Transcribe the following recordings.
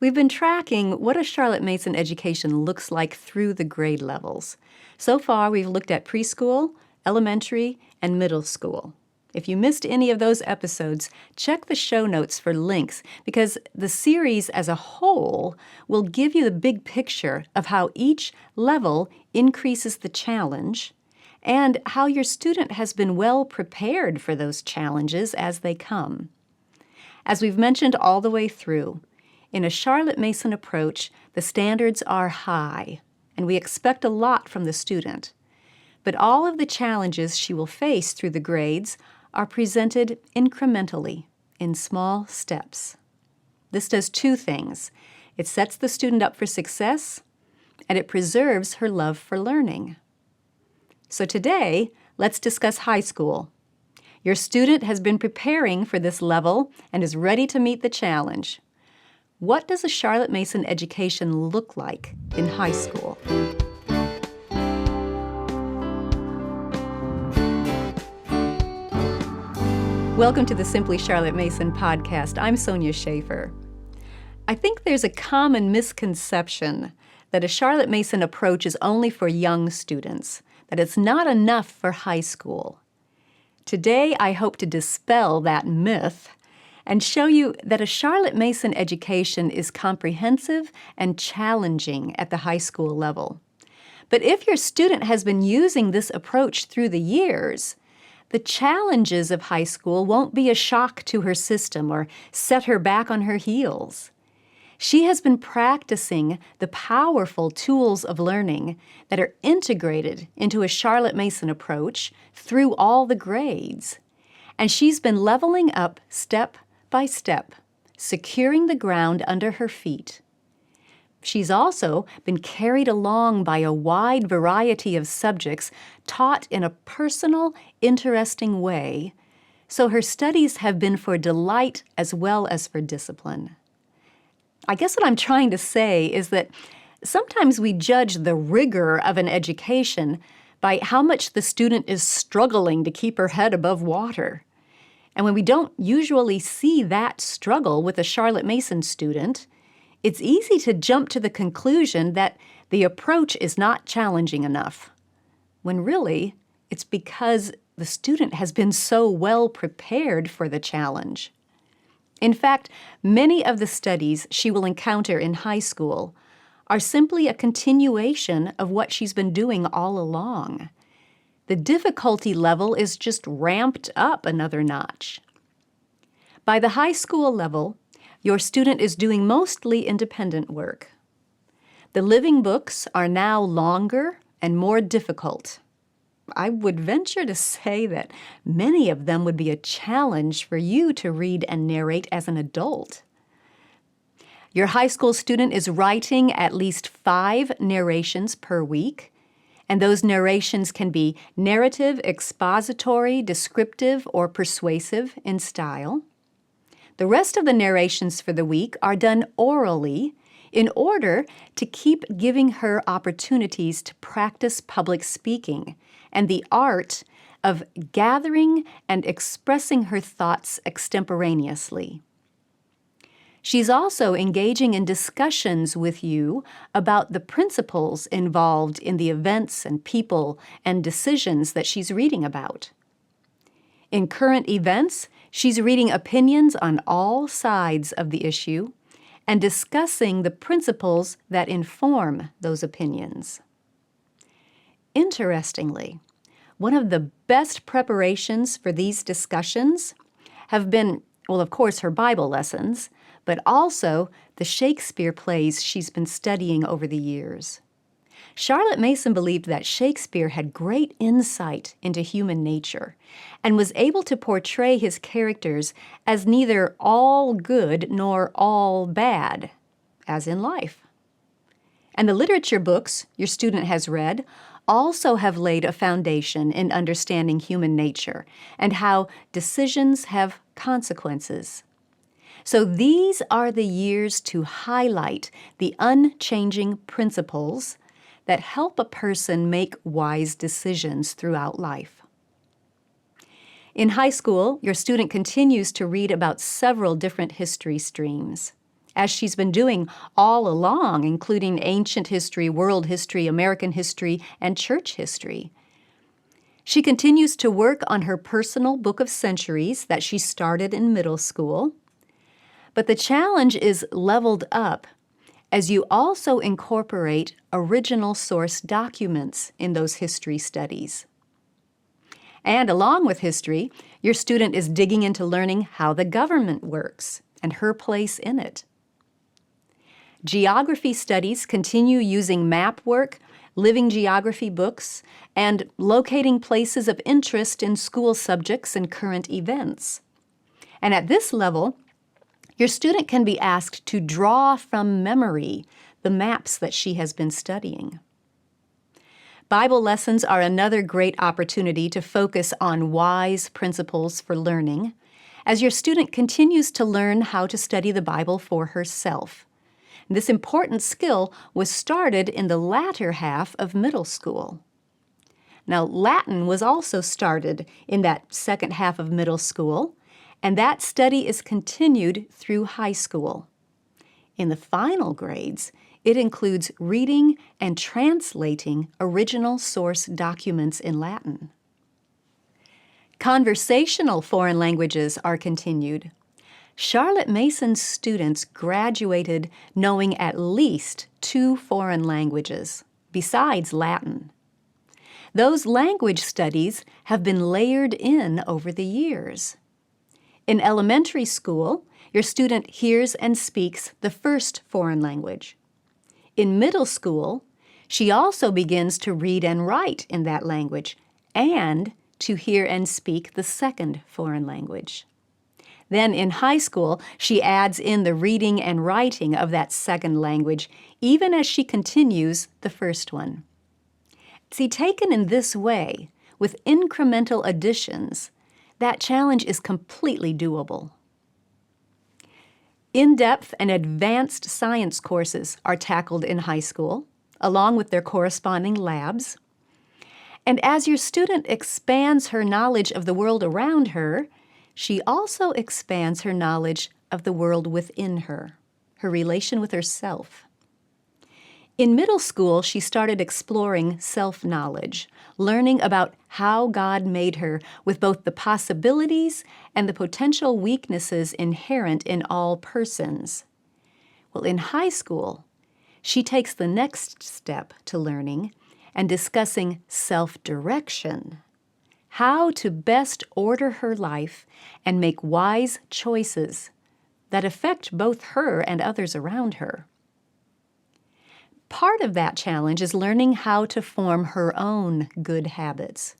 We've been tracking what a Charlotte Mason education looks like through the grade levels. So far, we've looked at preschool, elementary, and middle school. If you missed any of those episodes, check the show notes for links because the series as a whole will give you the big picture of how each level increases the challenge and how your student has been well prepared for those challenges as they come. As we've mentioned all the way through, in a Charlotte Mason approach, the standards are high, and we expect a lot from the student. But all of the challenges she will face through the grades are presented incrementally, in small steps. This does two things. It sets the student up for success, and it preserves her love for learning. So today, let's discuss high school. Your student has been preparing for this level and is ready to meet the challenge. What does a Charlotte Mason education look like in high school? Welcome to the Simply Charlotte Mason podcast. I'm Sonia Schaefer. I think there's a common misconception that a Charlotte Mason approach is only for young students, that it's not enough for high school. Today, I hope to dispel that myth and show you that a Charlotte Mason education is comprehensive and challenging at the high school level. But if your student has been using this approach through the years, the challenges of high school won't be a shock to her system or set her back on her heels. She has been practicing the powerful tools of learning that are integrated into a Charlotte Mason approach through all the grades. And she's been leveling up step by step, securing the ground under her feet. She's also been carried along by a wide variety of subjects taught in a personal, interesting way, so her studies have been for delight as well as for discipline. I guess what I'm trying to say is that sometimes we judge the rigor of an education by how much the student is struggling to keep her head above water. And when we don't usually see that struggle with a Charlotte Mason student, it's easy to jump to the conclusion that the approach is not challenging enough, when really it's because the student has been so well prepared for the challenge. In fact, many of the studies she will encounter in high school are simply a continuation of what she's been doing all along. The difficulty level is just ramped up another notch. By the high school level, your student is doing mostly independent work. The living books are now longer and more difficult. I would venture to say that many of them would be a challenge for you to read and narrate as an adult. Your high school student is writing at least 5 narrations per week, and those narrations can be narrative, expository, descriptive, or persuasive in style. The rest of the narrations for the week are done orally in order to keep giving her opportunities to practice public speaking and the art of gathering and expressing her thoughts extemporaneously. She's also engaging in discussions with you about the principles involved in the events and people and decisions that she's reading about. In current events, she's reading opinions on all sides of the issue and discussing the principles that inform those opinions. Interestingly, one of the best preparations for these discussions have been, well, of course, her Bible lessons, but also the Shakespeare plays she's been studying over the years. Charlotte Mason believed that Shakespeare had great insight into human nature and was able to portray his characters as neither all good nor all bad, as in life. And the literature books your student has read also have laid a foundation in understanding human nature and how decisions have consequences. So these are the years to highlight the unchanging principles that help a person make wise decisions throughout life. In high school, your student continues to read about several different history streams. as she's been doing all along, including ancient history, world history, American history, and church history. She continues to work on her personal book of centuries that she started in middle school. But the challenge is leveled up as you also incorporate original source documents in those history studies. And along with history, your student is digging into learning how the government works and her place in it. Geography studies continue using map work, living geography books, and locating places of interest in school subjects and current events. And at this level, your student can be asked to draw from memory the maps that she has been studying. Bible lessons are another great opportunity to focus on wise principles for learning as your student continues to learn how to study the Bible for herself. This important skill was started in the latter half of middle school. Now, Latin was also started in that second half of middle school, and that study is continued through high school. In the final grades, it includes reading and translating original source documents in Latin. Conversational foreign languages are continued. Charlotte Mason's students graduated knowing at least 2 foreign languages, besides Latin. Those language studies have been layered in over the years. In elementary school, your student hears and speaks the first foreign language. In middle school, she also begins to read and write in that language and to hear and speak the second foreign language. Then in high school, she adds in the reading and writing of that second language, even as she continues the first one. See, taken in this way, with incremental additions, that challenge is completely doable. In-depth and advanced science courses are tackled in high school, along with their corresponding labs. And as your student expands her knowledge of the world around her, she also expands her knowledge of the world within her, her relation with herself. In middle school, she started exploring self-knowledge, learning about how God made her with both the possibilities and the potential weaknesses inherent in all persons. Well, in high school, she takes the next step to learning and discussing self-direction, how to best order her life and make wise choices that affect both her and others around her. Part of that challenge is learning how to form her own good habits.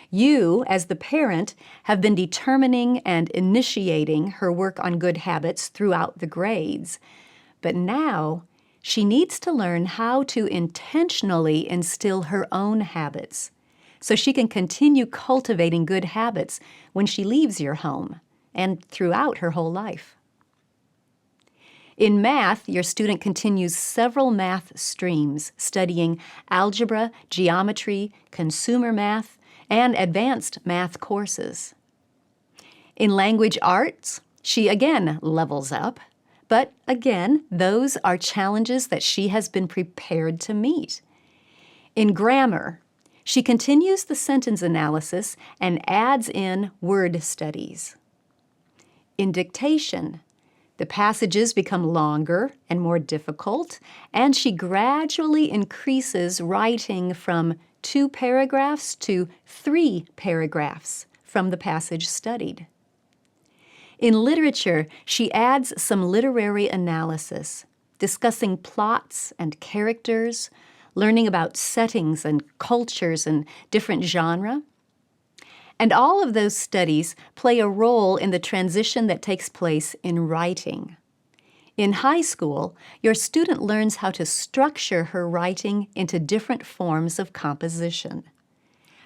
You, as the parent, have been determining and initiating her work on good habits throughout the grades. But now, she needs to learn how to intentionally instill her own habits so she can continue cultivating good habits when she leaves your home and throughout her whole life. In math, your student continues several math streams, studying algebra, geometry, consumer math, and advanced math courses. In language arts, she again levels up, but again, those are challenges that she has been prepared to meet. In grammar, she continues the sentence analysis and adds in word studies. In dictation, the passages become longer and more difficult, and she gradually increases writing from 2 paragraphs to 3 paragraphs from the passage studied. In literature, she adds some literary analysis, discussing plots and characters, learning about settings and cultures and different genres. And all of those studies play a role in the transition that takes place in writing. In high school, your student learns how to structure her writing into different forms of composition.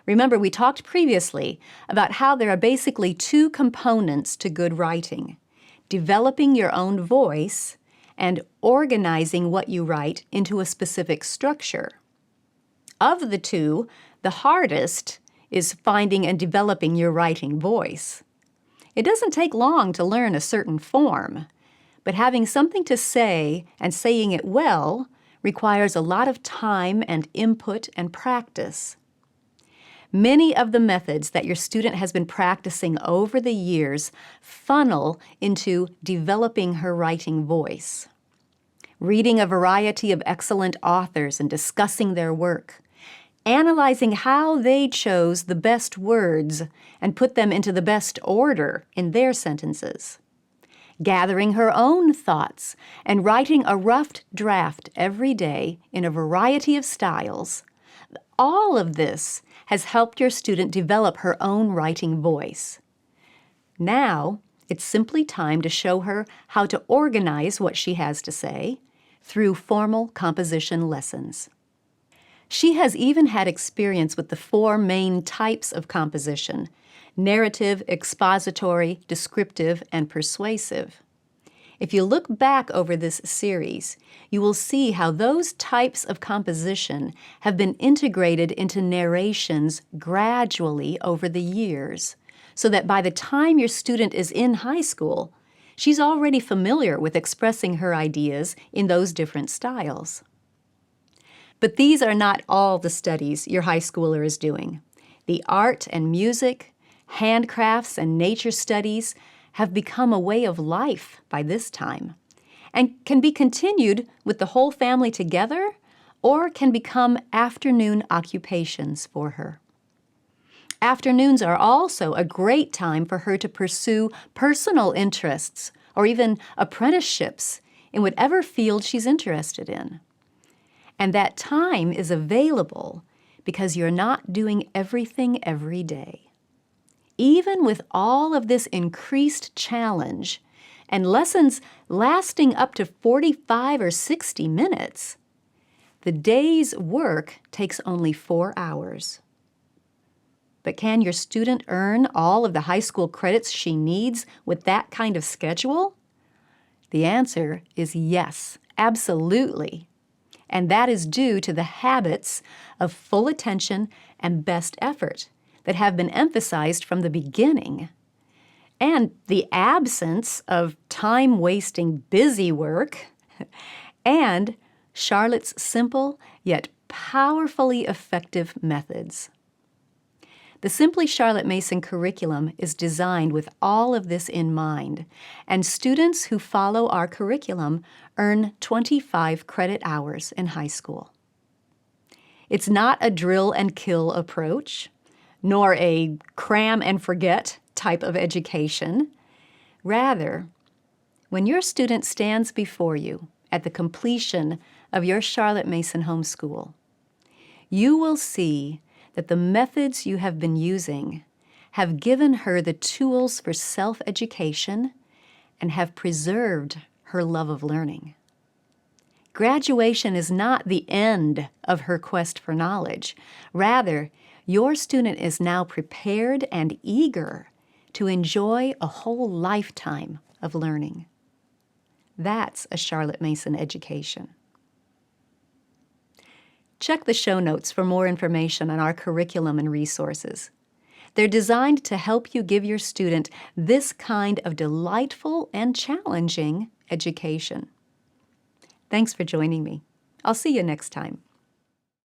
Remember, we talked previously about how there are basically 2 components to good writing: developing your own voice and organizing what you write into a specific structure. Of the 2, the hardest is finding and developing your writing voice. It doesn't take long to learn a certain form, But having something to say and saying it well requires a lot of time and input and practice. Many of the methods that your student has been practicing over the years funnel into developing her writing voice. Reading a variety of excellent authors and discussing their work, analyzing how they chose the best words and put them into the best order in their sentences, gathering her own thoughts and writing a rough draft every day in a variety of styles. All of this has helped your student develop her own writing voice. Now, it's simply time to show her how to organize what she has to say through formal composition lessons. She has even had experience with the 4 main types of composition: narrative, expository, descriptive, and persuasive. If you look back over this series, you will see how those types of composition have been integrated into narrations gradually over the years, so that by the time your student is in high school, she's already familiar with expressing her ideas in those different styles. But these are not all the studies your high schooler is doing. The art and music, handcrafts, and nature studies have become a way of life by this time, and can be continued with the whole family together, or can become afternoon occupations for her. Afternoons are also a great time for her to pursue personal interests or even apprenticeships in whatever field she's interested in. And that time is available because you're not doing everything every day. Even with all of this increased challenge and lessons lasting up to 45 or 60 minutes, the day's work takes only 4 hours. But can your student earn all of the high school credits she needs with that kind of schedule? The answer is yes, absolutely. And that is due to the habits of full attention and best effort that have been emphasized from the beginning, and the absence of time-wasting busy work, and Charlotte's simple yet powerfully effective methods. The Simply Charlotte Mason curriculum is designed with all of this in mind, and students who follow our curriculum earn 25 credit hours in high school. It's not a drill and kill approach, nor a cram and forget type of education. Rather, when your student stands before you at the completion of your Charlotte Mason homeschool, you will see that the methods you have been using have given her the tools for self-education and have preserved her love of learning. Graduation is not the end of her quest for knowledge. Rather, your student is now prepared and eager to enjoy a whole lifetime of learning. That's a Charlotte Mason education. Check the show notes for more information on our curriculum and resources. They're designed to help you give your student this kind of delightful and challenging education. Thanks for joining me. I'll see you next time.